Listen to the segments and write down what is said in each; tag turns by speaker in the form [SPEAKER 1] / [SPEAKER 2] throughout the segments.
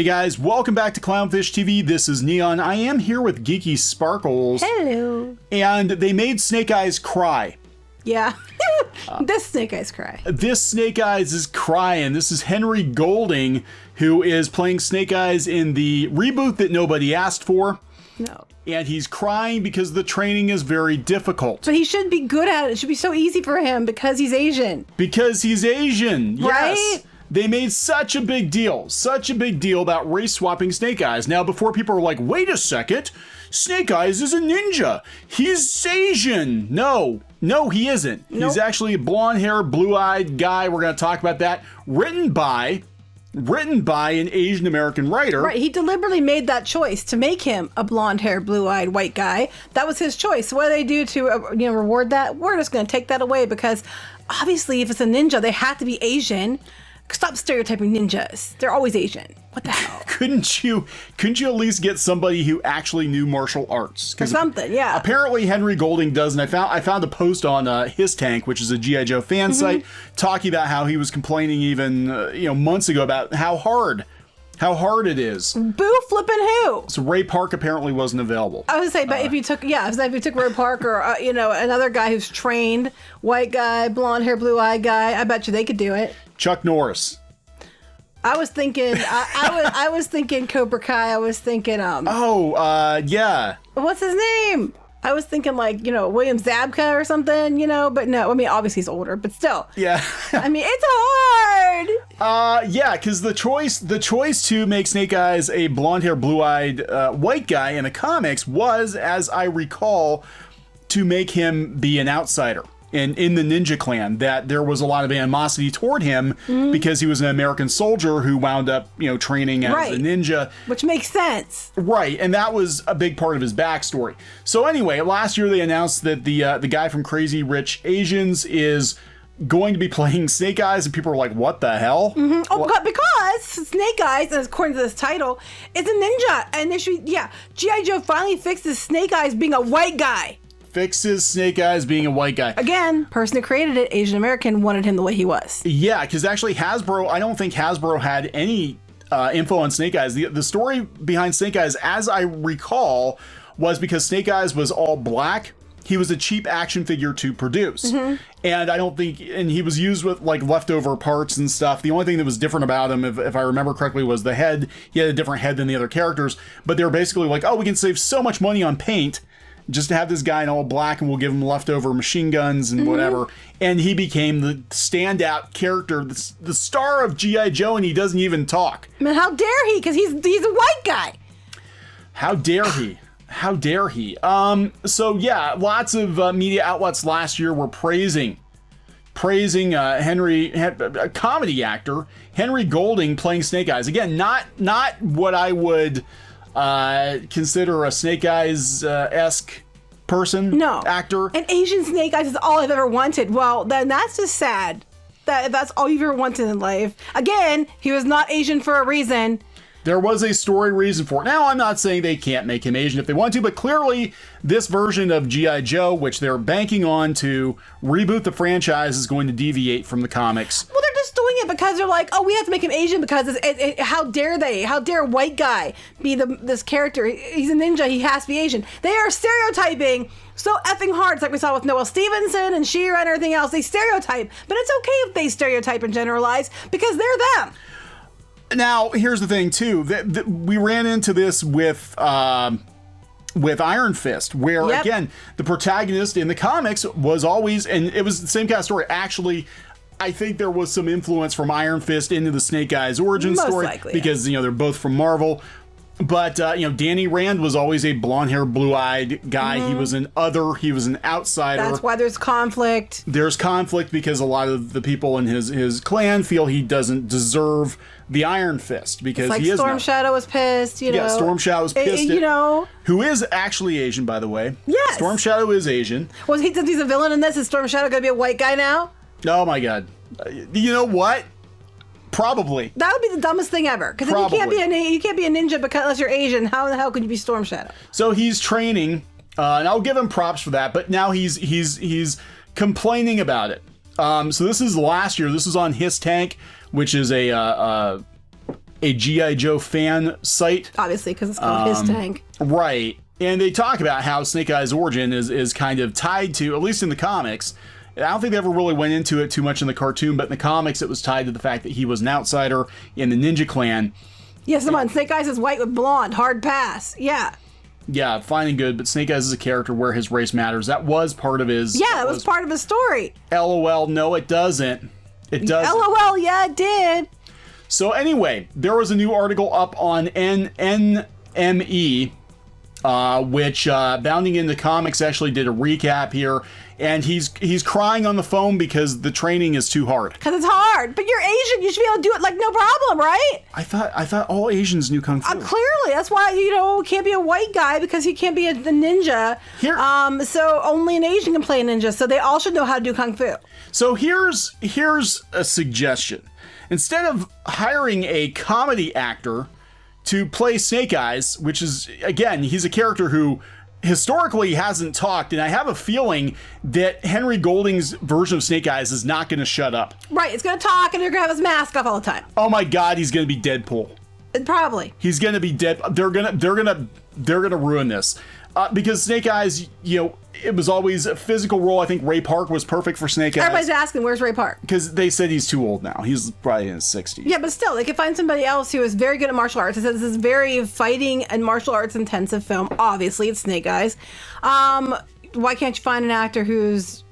[SPEAKER 1] Hey guys, welcome back to Clownfish TV. This is Kneon. I am here with Geeky Sparkles.
[SPEAKER 2] Hello.
[SPEAKER 1] And they made Snake Eyes cry.
[SPEAKER 2] Yeah. This Snake Eyes cry.
[SPEAKER 1] This Snake Eyes is crying. This is Henry Golding, who is playing Snake Eyes in the reboot that nobody asked for.
[SPEAKER 2] No.
[SPEAKER 1] And he's crying because the training is very difficult.
[SPEAKER 2] But he should be good at it. It should be so easy for him because he's Asian.
[SPEAKER 1] Because he's Asian, yes.
[SPEAKER 2] Right?
[SPEAKER 1] They made such a big deal about race swapping Snake Eyes. Now, before people are like, wait a second, Snake Eyes is a ninja. He's Asian. No, he isn't.
[SPEAKER 2] Nope.
[SPEAKER 1] He's actually a blonde-haired, blue-eyed guy. We're going to talk about that. Written by an Asian American writer.
[SPEAKER 2] Right, he deliberately made that choice to make him a blonde-haired, blue-eyed white guy. That was his choice. So what do they do to reward that? We're just going to take that away because obviously if it's a ninja, they have to be Asian. Stop stereotyping ninjas. They're always Asian. What the hell?
[SPEAKER 1] Couldn't you at least get somebody who actually knew martial arts?
[SPEAKER 2] Or something, yeah.
[SPEAKER 1] Apparently Henry Golding does, and I found a post on His Tank, which is a G.I. Joe fan site, talking about how he was complaining even months ago about how hard it is.
[SPEAKER 2] Boo flippin' who?
[SPEAKER 1] So Ray Park apparently wasn't available.
[SPEAKER 2] I would say, but if you took Ray Park or another guy who's trained, white guy, blonde hair, blue eyed guy, I bet you they could do it.
[SPEAKER 1] Chuck Norris.
[SPEAKER 2] I was thinking, I was thinking Cobra Kai. I was thinking,
[SPEAKER 1] yeah.
[SPEAKER 2] What's his name? I was thinking William Zabka or something, but no, I mean, obviously he's older, but still.
[SPEAKER 1] Yeah.
[SPEAKER 2] I mean, it's hard.
[SPEAKER 1] Yeah, because the choice to make Snake Eyes a blonde-haired, blue-eyed white guy in the comics was, as I recall, to make him be an outsider. In the Ninja Clan, that there was a lot of animosity toward him because he was an American soldier who wound up, training as a ninja.
[SPEAKER 2] Which makes sense.
[SPEAKER 1] Right, and that was a big part of his backstory. So anyway, last year they announced that the guy from Crazy Rich Asians is going to be playing Snake Eyes, and people are like, what the hell?
[SPEAKER 2] Mm-hmm. Oh, because Snake Eyes, according to this title, is a ninja. And G.I. Joe finally fixes Snake Eyes being a white guy.
[SPEAKER 1] Fixes Snake Eyes being a white guy.
[SPEAKER 2] Again, person who created it, Asian American, wanted him the way he was.
[SPEAKER 1] Yeah, because actually I don't think Hasbro had any info on Snake Eyes. The story behind Snake Eyes, as I recall, was because Snake Eyes was all black. He was a cheap action figure to produce. And he was used with leftover parts and stuff. The only thing that was different about him, if I remember correctly, was the head. He had a different head than the other characters, but they were basically like, oh, we can save so much money on paint just to have this guy in all black, and we'll give him leftover machine guns and whatever. And he became the standout character, the star of G.I. Joe, and he doesn't even talk.
[SPEAKER 2] I mean, how dare he? Because he's a white guy.
[SPEAKER 1] How dare he? How dare he? So yeah, lots of media outlets last year were praising a comedy actor, Henry Golding, playing Snake Eyes. Again, not what I would consider a Snake Eyes esque person, actor.
[SPEAKER 2] An Asian Snake Eyes is all I've ever wanted. Well, then that's just sad. That's all you've ever wanted in life. Again, he was not Asian for a reason.
[SPEAKER 1] There was a story reason for it. Now, I'm not saying they can't make him Asian if they want to, but clearly this version of G.I. Joe, which they're banking on to reboot the franchise, is going to deviate from the comics.
[SPEAKER 2] Well, they're just doing it because they're like, oh, we have to make him Asian because how dare they? How dare a white guy be this character? He's a ninja. He has to be Asian. They are stereotyping so effing hard. It's like we saw with Noah Stevenson and She-Ra and everything else. They stereotype, but it's okay if they stereotype and generalize because they're them.
[SPEAKER 1] Now, here's the thing, too. We ran into this with Iron Fist, where, again, the protagonist in the comics was always, and it was the same kind of story. Actually, I think there was some influence from Iron Fist into the Snake Eyes origin story. Likely, because, they're both from Marvel. But, Danny Rand was always a blonde-haired, blue-eyed guy. He was an other. He was an outsider.
[SPEAKER 2] That's why there's conflict.
[SPEAKER 1] There's conflict because a lot of the people in his clan feel he doesn't deserve the Iron Fist because he is
[SPEAKER 2] Storm Shadow was pissed,
[SPEAKER 1] Yeah, Storm Shadow was pissed. Who is actually Asian, by the way.
[SPEAKER 2] Yes.
[SPEAKER 1] Storm Shadow is Asian.
[SPEAKER 2] Well, since he's a villain in this, is Storm Shadow going to be a white guy now?
[SPEAKER 1] Oh, my God. You know what? Probably.
[SPEAKER 2] That would be the dumbest thing ever. Because you can't be a ninja unless you're Asian. How the hell could you be Storm Shadow?
[SPEAKER 1] So he's training, and I'll give him props for that. But now he's complaining about it. So this is last year. This is on His Tank, which is a a G.I. Joe fan site.
[SPEAKER 2] Obviously, because it's called His Tank.
[SPEAKER 1] Right. And they talk about how Snake Eyes' origin is kind of tied to, at least in the comics, I don't think they ever really went into it too much in the cartoon, but in the comics it was tied to the fact that he was an outsider in the Ninja Clan.
[SPEAKER 2] Yes, come on. Snake Eyes is white with blonde. Hard pass. Yeah.
[SPEAKER 1] Yeah, fine and good, but Snake Eyes is a character where his race matters. That was part of his...
[SPEAKER 2] Yeah, it was part of his story.
[SPEAKER 1] LOL, no it doesn't. It doesn't.
[SPEAKER 2] LOL, yeah, it did.
[SPEAKER 1] So anyway, there was a new article up on NME, which Bounding Into Comics actually did a recap here, and he's crying on the phone because the training is too hard.
[SPEAKER 2] Because it's hard, but you're Asian, you should be able to do it like no problem, right?
[SPEAKER 1] I thought all Asians knew Kung Fu.
[SPEAKER 2] Clearly, that's why, can't be a white guy because he can't be a ninja.
[SPEAKER 1] Here,
[SPEAKER 2] so only an Asian can play a ninja, so they all should know how to do Kung Fu.
[SPEAKER 1] So here's a suggestion. Instead of hiring a comedy actor to play Snake Eyes, which is, again, he's a character who historically hasn't talked, and I have a feeling that Henry Golding's version of Snake Eyes is not going to shut up.
[SPEAKER 2] Right, it's going to talk, and they're going to have his mask off all the time.
[SPEAKER 1] Oh my God, he's going to be Deadpool.
[SPEAKER 2] Probably.
[SPEAKER 1] He's going to be dead. They're gonna ruin this because Snake Eyes, it was always a physical role. I think Ray Park was perfect for Snake Eyes.
[SPEAKER 2] Everybody's asking, where's Ray Park?
[SPEAKER 1] Because they said he's too old now. He's probably in his 60s.
[SPEAKER 2] Yeah, but still, they could find somebody else who is very good at martial arts. It says this is very fighting and martial arts intensive film. Obviously, it's Snake Eyes. Why can't you find an actor who's,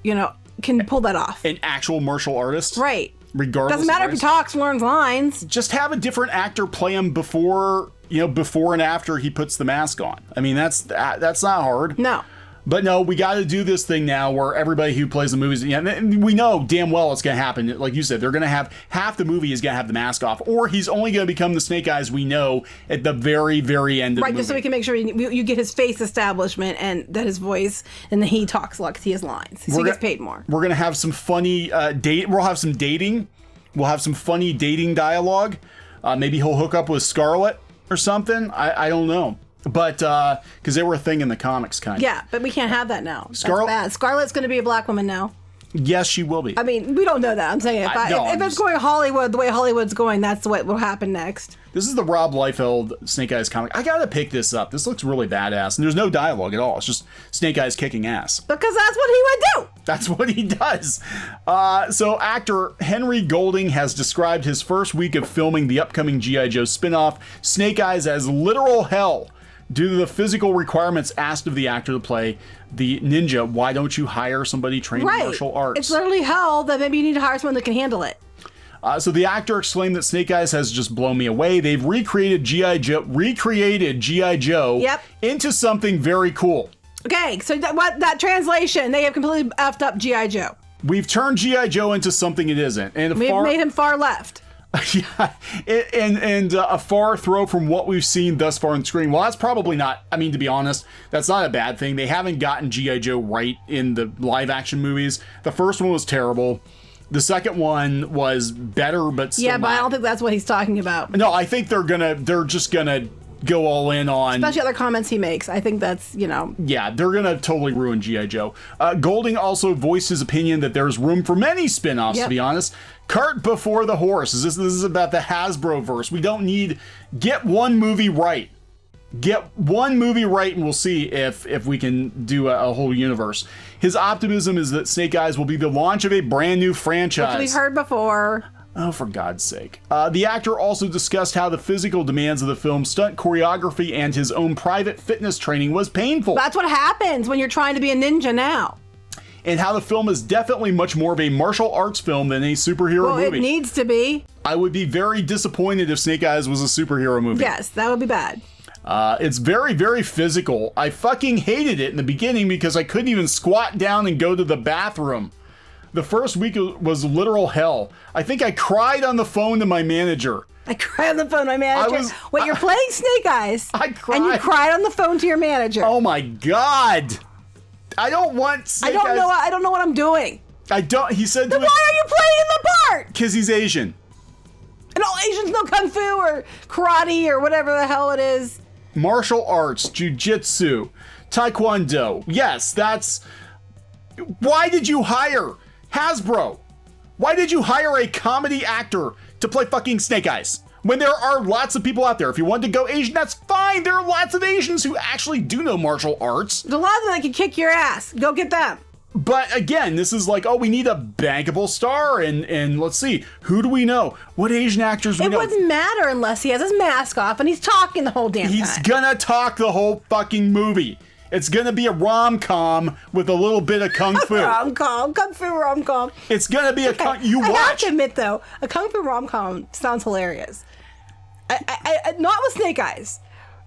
[SPEAKER 2] can pull that off?
[SPEAKER 1] An actual martial artist?
[SPEAKER 2] Right.
[SPEAKER 1] Regardless.
[SPEAKER 2] Doesn't matter if he talks, learns lines.
[SPEAKER 1] Just have a different actor play him before and after he puts the mask on. I mean, that's not hard.
[SPEAKER 2] No.
[SPEAKER 1] But no, we got to do this thing now where everybody who plays the movies, we know damn well it's going to happen. Like you said, they're going to have half the movie is going to have the mask off, or he's only going to become the Snake Eyes we know at the very, very end of the movie.
[SPEAKER 2] Right, just so we can make sure you get his face establishment and that his voice and that he talks a lot because he has lines. So he gets paid more.
[SPEAKER 1] We're going to have some funny we'll have some dating. We'll have some funny dating dialogue. Maybe he'll hook up with Scarlet or something. I don't know. But because they were a thing in the comics, kind of.
[SPEAKER 2] Yeah, but we can't have that now. That's bad. Scarlett's going to be a black woman now.
[SPEAKER 1] Yes, she will be.
[SPEAKER 2] I mean, we don't know that. I'm saying if it's going Hollywood, the way Hollywood's going, that's what will happen next.
[SPEAKER 1] This is the Rob Liefeld Snake Eyes comic. I gotta pick this up. This looks really badass, and there's no dialogue at all. It's just Snake Eyes kicking ass.
[SPEAKER 2] Because that's what he would do.
[SPEAKER 1] That's what he does. So actor Henry Golding has described his first week of filming the upcoming G.I. Joe spinoff, Snake Eyes, as literal hell. Due to the physical requirements asked of the actor to play the ninja, why don't you hire somebody trained in martial arts?
[SPEAKER 2] It's literally hell that maybe you need to hire someone that can handle it.
[SPEAKER 1] So the actor exclaimed that Snake Eyes has just blown me away. They've recreated G.I. Joe
[SPEAKER 2] Yep.
[SPEAKER 1] into something very cool.
[SPEAKER 2] Okay, so that translation, they have completely effed up G.I. Joe.
[SPEAKER 1] We've turned G.I. Joe into something it isn't. And
[SPEAKER 2] We've made him far left.
[SPEAKER 1] Yeah, and a far throw from what we've seen thus far on screen. Well, that's probably not, I mean, to be honest, that's not a bad thing. They haven't gotten G.I. Joe right in the live action movies. The first one was terrible. The second one was better, but still
[SPEAKER 2] but I don't think that's what he's talking about.
[SPEAKER 1] No, I think they're just gonna go all in on...
[SPEAKER 2] Especially other comments he makes. I think that's,
[SPEAKER 1] Yeah, they're gonna totally ruin G.I. Joe. Golding also voiced his opinion that there's room for many spin-offs, to be honest. Cart before the horse. This is about the Hasbro verse. We don't need... Get one movie right. Get one movie right and we'll see if we can do a whole universe. His optimism is that Snake Eyes will be the launch of a brand new franchise.
[SPEAKER 2] Which we've heard before.
[SPEAKER 1] Oh, for God's sake. The actor also discussed how the physical demands of the film, stunt choreography, and his own private fitness training was painful.
[SPEAKER 2] That's what happens when you're trying to be a ninja now.
[SPEAKER 1] And how the film is definitely much more of a martial arts film than a superhero movie.
[SPEAKER 2] Well, it needs to be.
[SPEAKER 1] I would be very disappointed if Snake Eyes was a superhero movie.
[SPEAKER 2] Yes, that would be bad.
[SPEAKER 1] It's very, very physical. I fucking hated it in the beginning because I couldn't even squat down and go to the bathroom. The first week was literal hell. I think I cried on the phone to my manager.
[SPEAKER 2] I cried on the phone to my manager. Wait, you're playing Snake Eyes.
[SPEAKER 1] I cried.
[SPEAKER 2] And you cried on the phone to your manager.
[SPEAKER 1] Oh my God. I don't want Snake Eyes.
[SPEAKER 2] I don't know what I'm doing.
[SPEAKER 1] He said
[SPEAKER 2] then why are you playing the part?
[SPEAKER 1] Because he's Asian.
[SPEAKER 2] And all Asians know Kung Fu or karate or whatever the hell it is.
[SPEAKER 1] Martial arts, jiu-jitsu, taekwondo. Yes, that's... Why did you hire Hasbro? Why did you hire a comedy actor to play fucking Snake Eyes? When there are lots of people out there. If you want to go Asian, that's fine. There are lots of Asians who actually do know martial arts.
[SPEAKER 2] There's a lot of them that can kick your ass. Go get them.
[SPEAKER 1] But again, this is like, oh, we need a bankable star, and let's see, who do we know? What Asian actors we know?
[SPEAKER 2] It wouldn't matter unless he has his mask off and he's talking the whole damn time.
[SPEAKER 1] He's gonna talk the whole fucking movie. It's gonna be a rom-com with a little bit of kung fu.
[SPEAKER 2] Kung fu rom-com.
[SPEAKER 1] It's gonna be you
[SPEAKER 2] I have
[SPEAKER 1] watch.
[SPEAKER 2] to admit though, a kung fu rom-com sounds hilarious. I not with Snake Eyes.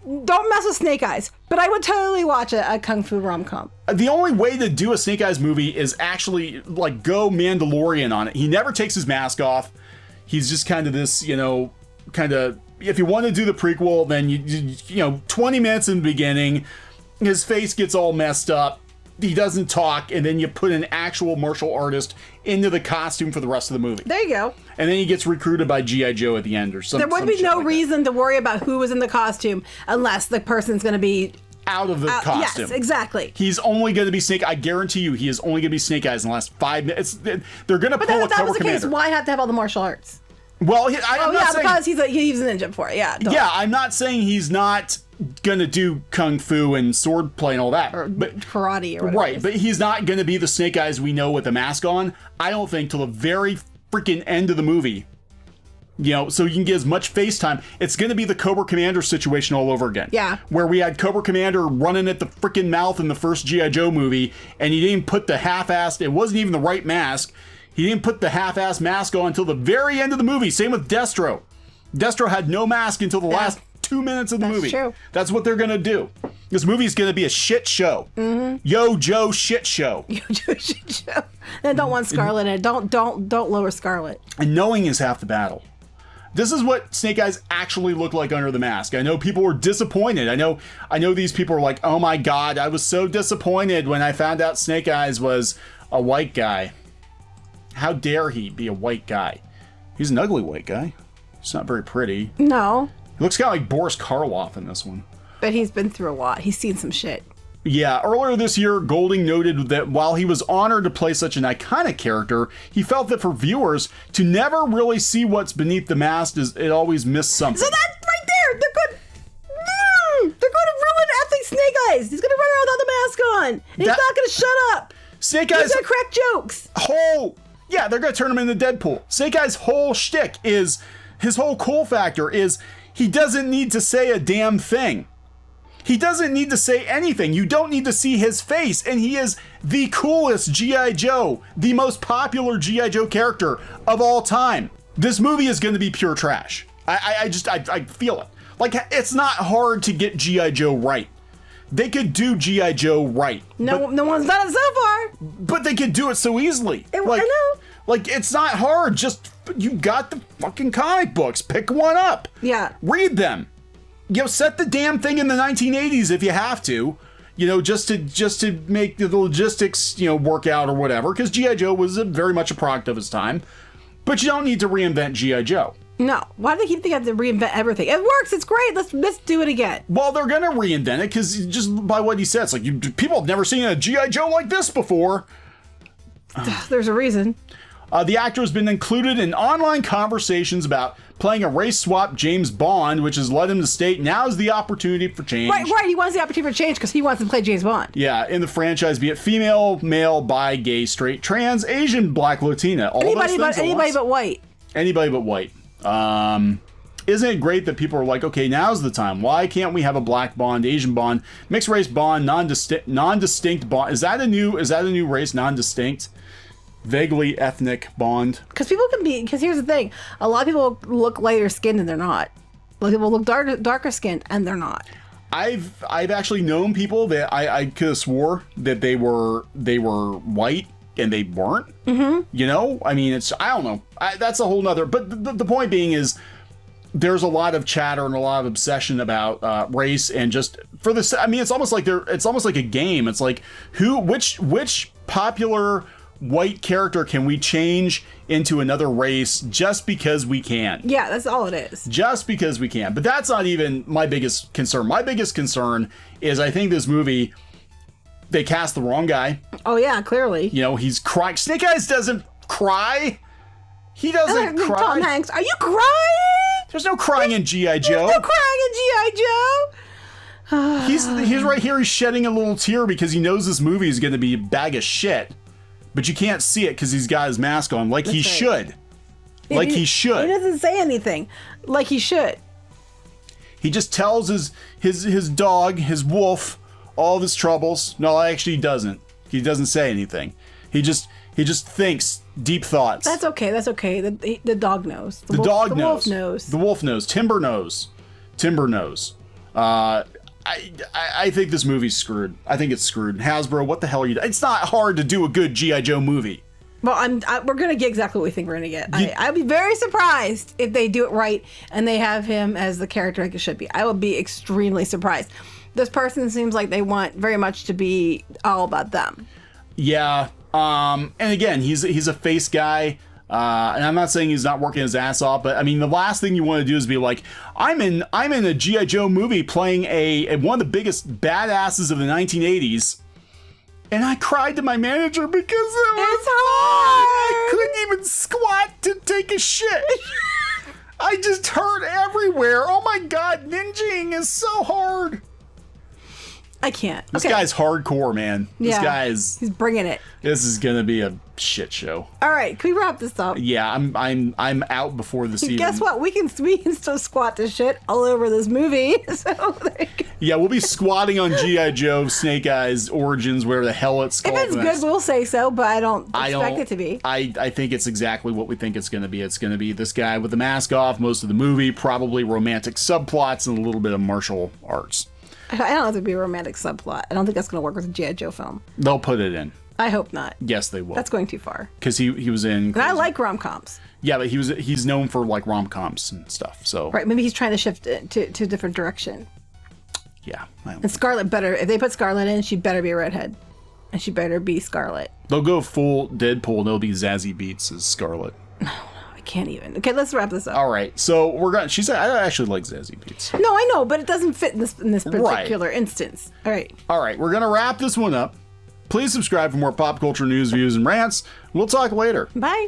[SPEAKER 2] Don't mess with Snake Eyes. But I would totally watch a kung fu rom-com.
[SPEAKER 1] The only way to do a Snake Eyes movie is actually like go Mandalorian on it. He never takes his mask off. He's just kind of this, if you want to do the prequel, then you 20 minutes in the beginning, his face gets all messed up. He doesn't talk, and then you put an actual martial artist into the costume for the rest of the movie.
[SPEAKER 2] There you go.
[SPEAKER 1] And then he gets recruited by G.I. Joe at the end or something.
[SPEAKER 2] There would be no reason to worry about who was in the costume unless the person's going to be
[SPEAKER 1] out of the costume.
[SPEAKER 2] Yes, exactly.
[SPEAKER 1] He's only going to be Snake. I guarantee you, he is only going to be Snake Eyes in the last 5 minutes. They're going to pull a Cobra Commander. But if that was the case,
[SPEAKER 2] why have to have all the martial arts?
[SPEAKER 1] Well, I'm not saying,
[SPEAKER 2] because he's a ninja for it. Yeah. Totally.
[SPEAKER 1] Yeah, I'm not saying he's not gonna do kung fu and sword play and all that,
[SPEAKER 2] but karate or whatever.
[SPEAKER 1] Right, but he's not gonna be the Snake Eyes we know with a mask on. I don't think till the very freaking end of the movie. So you can get as much face time. It's gonna be the Cobra Commander situation all over again.
[SPEAKER 2] Yeah.
[SPEAKER 1] Where we had Cobra Commander running at the freaking mouth in the first G.I. Joe movie, and he didn't put the half-assed. It wasn't even the right mask. He didn't put the half-assed mask on until the very end of the movie. Same with Destro. Destro had no mask until the last 2 minutes of the movie.
[SPEAKER 2] True.
[SPEAKER 1] That's what they're gonna do. This movie is gonna be a shit show. Mm-hmm. Yo Joe shit show.
[SPEAKER 2] Yo Joe shit show. And don't want Scarlet in it. Don't lower Scarlet.
[SPEAKER 1] And knowing is half the battle. This is what Snake Eyes actually looked like under the mask. I know people were disappointed. I know these people are like, oh my god, I was so disappointed when I found out Snake Eyes was a white guy. How dare he be a white guy? He's an ugly white guy. He's not very pretty.
[SPEAKER 2] No.
[SPEAKER 1] He looks kind of like Boris Karloff in this one.
[SPEAKER 2] But he's been through a lot. He's seen some shit.
[SPEAKER 1] Yeah, earlier this year, Golding noted that while he was honored to play such an iconic character, he felt that for viewers to never really see what's beneath the mask, it always missed something.
[SPEAKER 2] So that's right there. They're going to ruin athlete Snake Eyes. He's going to run around without the mask on. And he's not going to shut up.
[SPEAKER 1] Snake Eyes.
[SPEAKER 2] He's going to crack jokes.
[SPEAKER 1] Yeah, they're going to turn him into Deadpool. Snake Eyes' whole shtick is, his whole cool factor is, he doesn't need to say a damn thing. He doesn't need to say anything. You don't need to see his face, and he is the coolest G.I. Joe, the most popular G.I. Joe character of all time. This movie is going to be pure trash. I feel it. Like, it's not hard to get G.I. Joe right. They could do G.I. Joe right.
[SPEAKER 2] No one's done it so far.
[SPEAKER 1] But they could do it so easily.
[SPEAKER 2] I know.
[SPEAKER 1] Like, it's not hard. Just, you got the fucking comic books. Pick one up.
[SPEAKER 2] Yeah.
[SPEAKER 1] Read them. Set the damn thing in the 1980s if you have to. Just to make the logistics, work out or whatever. Because G.I. Joe was very much a product of his time. But you don't need to reinvent G.I. Joe.
[SPEAKER 2] No. Why do they keep thinking they have to reinvent everything? It works. It's great. Let's do it again.
[SPEAKER 1] Well, they're going to reinvent it because just by what he said, it's like, people have never seen a G.I. Joe like this before.
[SPEAKER 2] There's a reason.
[SPEAKER 1] The actor has been included in online conversations about playing a race swap James Bond, which has led him to state now's the opportunity for change.
[SPEAKER 2] Right. He wants the opportunity for change because he wants to play James Bond.
[SPEAKER 1] Yeah, in the franchise, be it female, male, bi, gay, straight, trans, Asian, black, Latina.
[SPEAKER 2] Anybody but white.
[SPEAKER 1] Anybody but white. Isn't it great that people are like, okay, now's the time. Why can't we have a black Bond, Asian Bond, mixed race Bond, non-distinct Bond? Is that a new race, non-distinct? Vaguely ethnic Bond.
[SPEAKER 2] Because here's the thing, a lot of people look lighter skinned and they're not. A lot of people look darker skinned and they're not.
[SPEAKER 1] I've actually known people that I could have swore that they were white and they weren't. Mm-hmm. I mean, I don't know. That's a whole nother. But the point being is, there's a lot of chatter and a lot of obsession about race and just for this. I mean, it's almost like a game. It's like which popular white character can we change into another race just because we can?
[SPEAKER 2] Yeah, that's all it is.
[SPEAKER 1] Just because we can. But that's not even my biggest concern. My biggest concern is I think this movie, they cast the wrong guy.
[SPEAKER 2] Oh yeah, clearly.
[SPEAKER 1] He's crying. Snake Eyes doesn't cry. He doesn't cry.
[SPEAKER 2] Tom Hanks, are you crying?
[SPEAKER 1] There's no crying in G.I. Joe.
[SPEAKER 2] No crying in G.I. Joe.
[SPEAKER 1] He's right here. He's shedding a little tear because he knows this movie is going to be a bag of shit. But you can't see it because he's got his mask on, like he should. Like he should.
[SPEAKER 2] He doesn't say anything, like he should.
[SPEAKER 1] He just tells his dog, his wolf, all of his troubles. No, actually, he doesn't. He doesn't say anything. He just thinks deep thoughts.
[SPEAKER 2] That's okay. That's okay. The dog knows.
[SPEAKER 1] The dog knows.
[SPEAKER 2] The wolf knows.
[SPEAKER 1] The wolf knows. Timber knows. Timber knows. I think this movie's screwed. I think it's screwed. Hasbro, what the hell are you doing? It's not hard to do a good G.I. Joe movie.
[SPEAKER 2] Well, we're going to get exactly what we think we're going to get. I'd be very surprised if they do it right and they have him as the character like it should be. I would be extremely surprised. This person seems like they want very much to be all about them. Yeah.
[SPEAKER 1] And again, he's a face guy. And I'm not saying he's not working his ass off, but I mean, the last thing you want to do is be like, I'm in a G.I. Joe movie playing one of the biggest badasses of the 1980s. And I cried to my manager because
[SPEAKER 2] it's hard.
[SPEAKER 1] I couldn't even squat to take a shit. I just hurt everywhere. Oh my God, ninjing is so hard.
[SPEAKER 2] I can't.
[SPEAKER 1] This guy's hardcore, man.
[SPEAKER 2] Yeah, he's bringing it.
[SPEAKER 1] This is gonna be a shit show.
[SPEAKER 2] All right, can we wrap this up?
[SPEAKER 1] Yeah, I'm out before this evening.
[SPEAKER 2] Guess what? We can still squat this shit all over this movie. So
[SPEAKER 1] yeah, we'll be squatting on G.I. Joe, Snake Eyes, Origins, wherever the hell it's called.
[SPEAKER 2] If it's good, we'll say so, but I don't expect it to be.
[SPEAKER 1] I think it's exactly what we think it's going to be. It's going to be this guy with the mask off most of the movie, probably romantic subplots and a little bit of martial arts.
[SPEAKER 2] I don't have to be a romantic subplot. I don't think that's going to work with a G.I. Joe film.
[SPEAKER 1] They'll put it in.
[SPEAKER 2] I hope not.
[SPEAKER 1] Yes, they will.
[SPEAKER 2] That's going too far.
[SPEAKER 1] Because he was in.
[SPEAKER 2] And I like rom-coms.
[SPEAKER 1] Yeah, but he's known for like rom-coms and stuff. So
[SPEAKER 2] right, maybe he's trying to shift it to a different direction.
[SPEAKER 1] Yeah.
[SPEAKER 2] And Scarlet if they put Scarlet in, she better be a redhead. And she better be Scarlet.
[SPEAKER 1] They'll go full Deadpool and it'll be Zazie Beetz as Scarlet.
[SPEAKER 2] No, I can't even. Okay, let's wrap this up.
[SPEAKER 1] All right, so she said I actually like Zazie Beetz.
[SPEAKER 2] No, I know, but it doesn't fit in this particular instance. All right,
[SPEAKER 1] we're gonna wrap this one up. Please subscribe for more pop culture news, views, and rants. We'll talk later.
[SPEAKER 2] Bye.